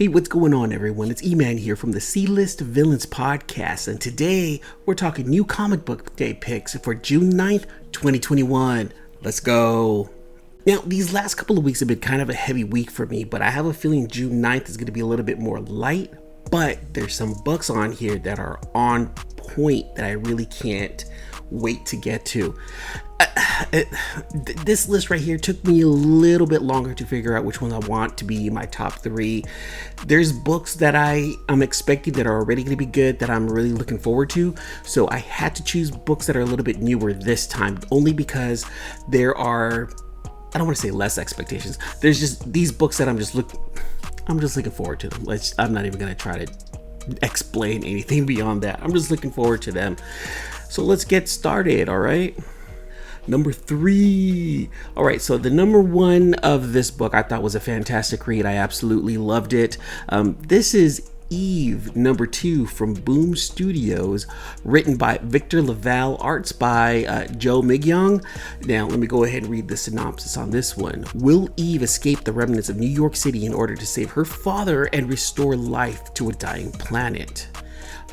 Hey, what's going on, everyone? It's Eman here from the C-List Villains podcast, and today we're talking new comic book day picks for June 9th, 2021. Let's go. Now, these last couple of weeks have been kind of a heavy week for me, but I have a feeling June 9th is going to be a little bit more light, but there's some books on here that are on point that I really can't wait to get to. This list right here took me a little bit longer to figure out which ones I want to be my top three. There's books that I'm expecting that are already going to be good that I'm really looking forward to. So I had to choose books that are a little bit newer this time, only because there are, I don't want to say less expectations. There's just these books that I'm just looking forward to them. I'm not even going to try to explain anything beyond that. I'm just looking forward to them. So let's get started, all right? Number 3. All right, so the number 1 of this book I thought was a fantastic read. I absolutely loved it. This is Eve, number 2 from Boom Studios, written by Victor Laval, arts by Joe Migyong. Now, let me go ahead and read the synopsis on this one. Will Eve escape the remnants of New York City in order to save her father and restore life to a dying planet?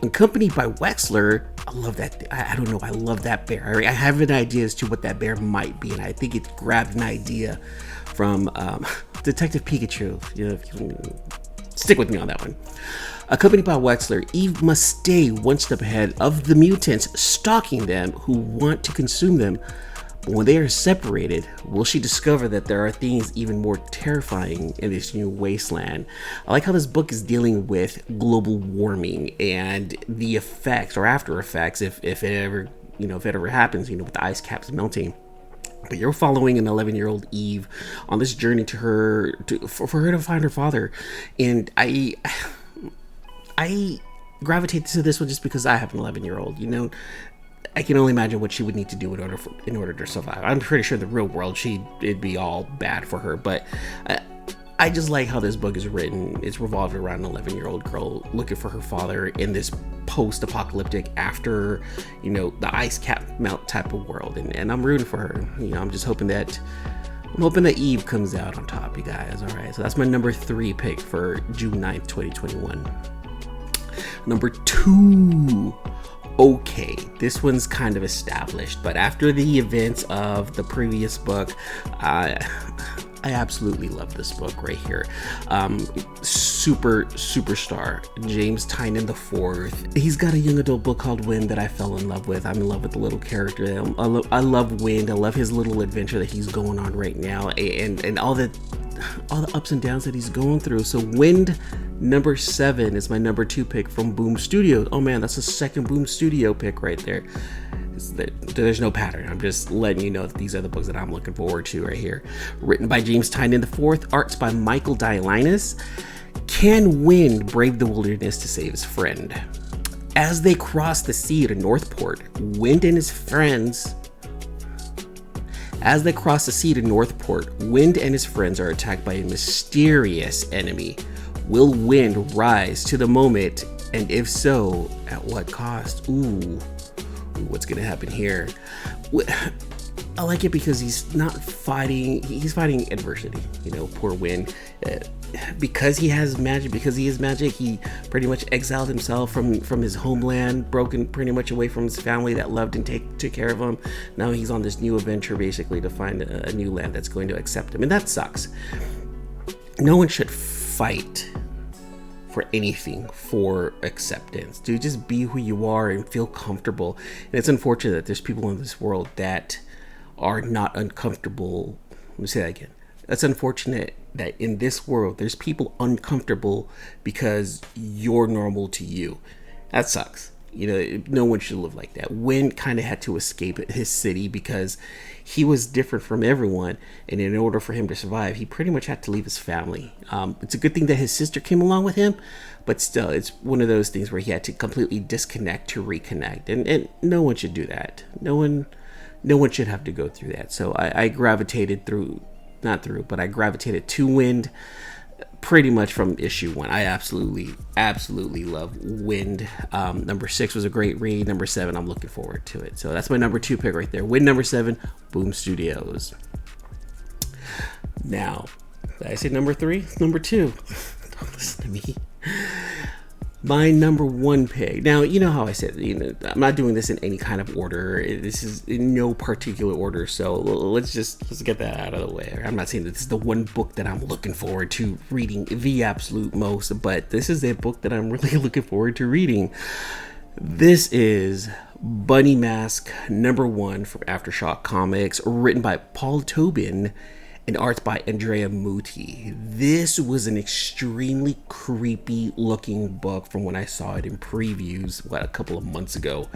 Accompanied by Wexler, I love that. I don't know. I love that bear. I have an idea as to what that bear might be, and I think it grabbed an idea from Detective Pikachu. Stick with me on that one. Accompanied by Wexler, Eve must stay one step ahead of the mutants stalking them who want to consume them. But when they are separated, will she discover that there are things even more terrifying in this new wasteland? I like how this book is dealing with global warming and the effects or after effects if it ever happens, with the ice caps melting. But you're following an 11-year-old Eve on this journey for her to find her father. And I gravitate to this one just because I have an 11-year-old, I can only imagine what she would need to do in order to survive. I'm pretty sure in the real world it'd be all bad for her, but I just like how this book is written. It's revolved around an 11-year-old girl looking for her father in this post-apocalyptic after, the ice cap melt type of world, and I'm rooting for her. I'm hoping that Eve comes out on top, you guys. All right, so that's my number 3 pick for June 9th, 2021. Number 2. Okay, this one's kind of established, but after the events of the previous book, I absolutely love this book right here. Superstar James Tynion IV. He's got a young adult book called Wind that I fell in love with. I'm in love with the little character. I love Wind. I love his little adventure that he's going on right now, and all the ups and downs that he's going through. So Wind number 7 is my number 2 pick from Boom Studios. Oh man, that's the second Boom Studio pick right there. There's no pattern. I'm just letting you know that these are the books that I'm looking forward to right here. Written by James Tynion IV, arts by Michael Dialynas. Can Wind brave the wilderness to save his friend? As they cross the sea to Northport, Wind and his friends are attacked by a mysterious enemy. Will Wind rise to the moment? And if so, at what cost? Ooh, what's gonna happen here? I like it because he's fighting adversity. Poor Wind. Because he is magic, he pretty much exiled himself from his homeland, broken pretty much away from his family that loved and took care of him. Now he's on this new adventure basically to find a new land that's going to accept him, and that sucks. No one should fight for anything for acceptance. Dude, just be who you are and feel comfortable. And it's unfortunate that there's people in this world that are not uncomfortable. Let me say that again. That's unfortunate that in this world there's people uncomfortable because you're normal to you. That sucks. No one should live like that. Wind kind of had to escape his city because he was different from everyone, and in order for him to survive, he pretty much had to leave his family. It's a good thing that his sister came along with him, but still, it's one of those things where he had to completely disconnect to reconnect, and no one should do that. No one should have to go through that. So I gravitated to Wind pretty much from issue 1. I absolutely love Wind. Number 6 was a great read. Number 7, I'm looking forward to it. So that's my number 2 pick right there. Wind number 7, Boom Studios. Now, did I say number 3? It's number 2. Don't listen of me. My number one pick. Now, you know how I said, I'm not doing this in any kind of order. This is in no particular order. So let's get that out of the way. I'm not saying that this is the one book that I'm looking forward to reading the absolute most, but this is a book that I'm really looking forward to reading. This is Bunny Mask #1 from Aftershock Comics, written by Paul Tobin and art by Andrea Muti. This was an extremely creepy looking book from when I saw it in previews a couple of months ago,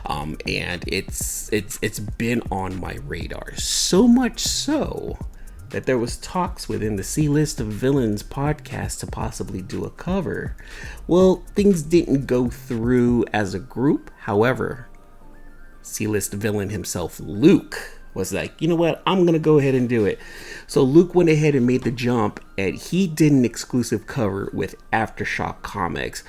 and it's been on my radar, so much so that there was talks within the C-List of Villains podcast to possibly do a cover. Well, things didn't go through as a group. However, C-List villain himself, Luke, was like, you know what, I'm gonna go ahead and do it. So Luke went ahead and made the jump, and he did an exclusive cover with Aftershock Comics.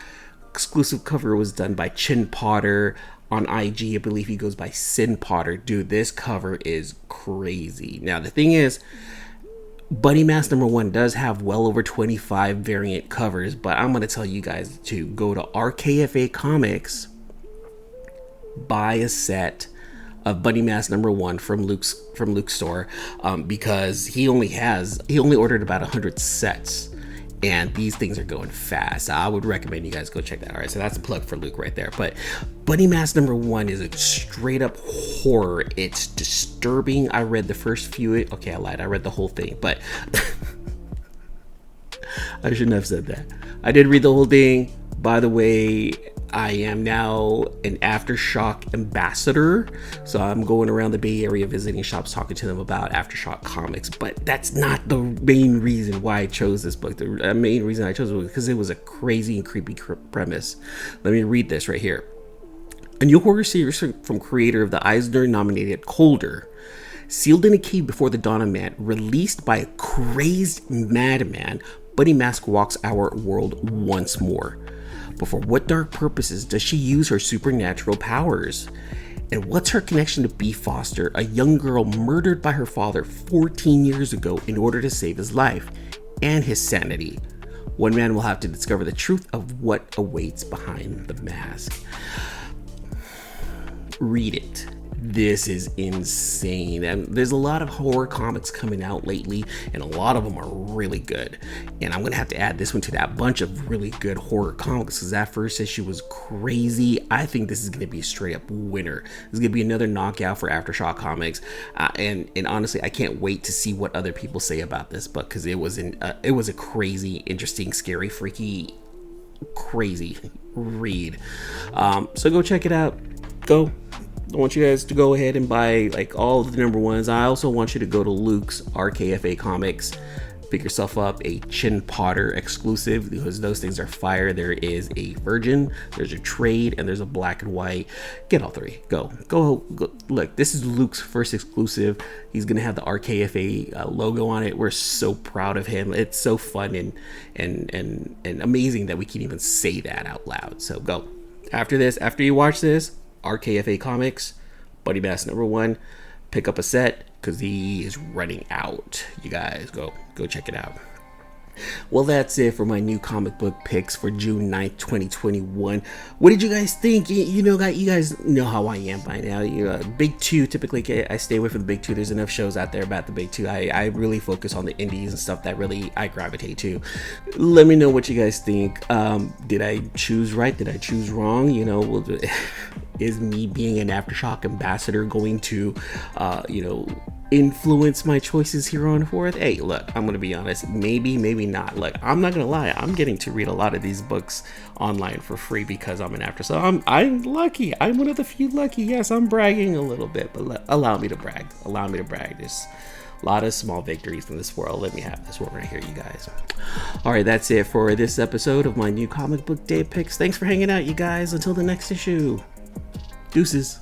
Exclusive cover was done by Chin Potter. On IG, I believe he goes by Sin Potter. Dude, this cover is crazy. Now, the thing is, Bunny Mask #1 does have well over 25 variant covers, but I'm gonna tell you guys to go to RKFA Comics, buy a set of Bunny Mask #1 from Luke's store, because he only ordered about 100 sets, and these things are going fast. I would recommend you guys go check that. All right, so that's a plug for Luke right there. But Bunny Mask #1 is a straight up horror. It's disturbing. I read the first few. Okay, I lied. I read the whole thing, but I shouldn't have said that. I did read the whole thing. By the way, I am now an Aftershock ambassador, so I'm going around the Bay Area visiting shops, talking to them about Aftershock Comics. But that's not the main reason why I chose this book. The main reason I chose it was because it was a crazy and creepy premise. Let me read this right here. A new horror series from creator of the Eisner-nominated Colder. Sealed in a cave before the dawn of man, released by a crazed madman, Bunny Mask walks our world once more. But for what dark purposes does she use her supernatural powers? And what's her connection to B. Foster, a young girl murdered by her father 14 years ago in order to save his life and his sanity? One man will have to discover the truth of what awaits behind the mask. Read it. This is insane. And there's a lot of horror comics coming out lately, and a lot of them are really good. And I'm gonna have to add this one to that bunch of really good horror comics, because that first issue was crazy. I think this is gonna be a straight up winner. This is gonna be another knockout for Aftershock Comics. And honestly, I can't wait to see what other people say about this book, because it was a crazy, interesting, scary, freaky, crazy read. So go check it out. I want you guys to go ahead and buy like all of the #1s. I also want you to go to Luke's RKFA Comics, pick yourself up a Chin Potter exclusive, because those things are fire. There is a Virgin, there's a Trade, and there's a Black and White. Get all three. Go. Look, this is Luke's first exclusive. He's gonna have the RKFA logo on it. We're so proud of him. It's so fun and amazing that we can even say that out loud. So go. After you watch this, RKFA Comics, Bunny Mask #1, pick up a set, because he is running out. You guys go check it out. Well, that's it for my new comic book picks for June 9th, 2021. What did you guys think? You guys know how I am by now. Big two, typically I stay away from the big two. There's enough shows out there about the big two. I really focus on the indies and stuff that really I gravitate to. Let me know what you guys think. Did I choose right? Did I choose wrong? Is me being an Aftershock ambassador going to, influence my choices here on forth? Hey, look, I'm gonna be honest, maybe not. Look, I'm not gonna lie, I'm getting to read a lot of these books online for free because I'm an After. So I'm lucky. I'm one of the few lucky. Yes, I'm bragging a little bit, but allow me to brag. There's a lot of small victories in this world. Let me have this one right here, you guys. All right, that's it for this episode of my new comic book day picks. Thanks for hanging out, you guys. Until the next issue, deuces.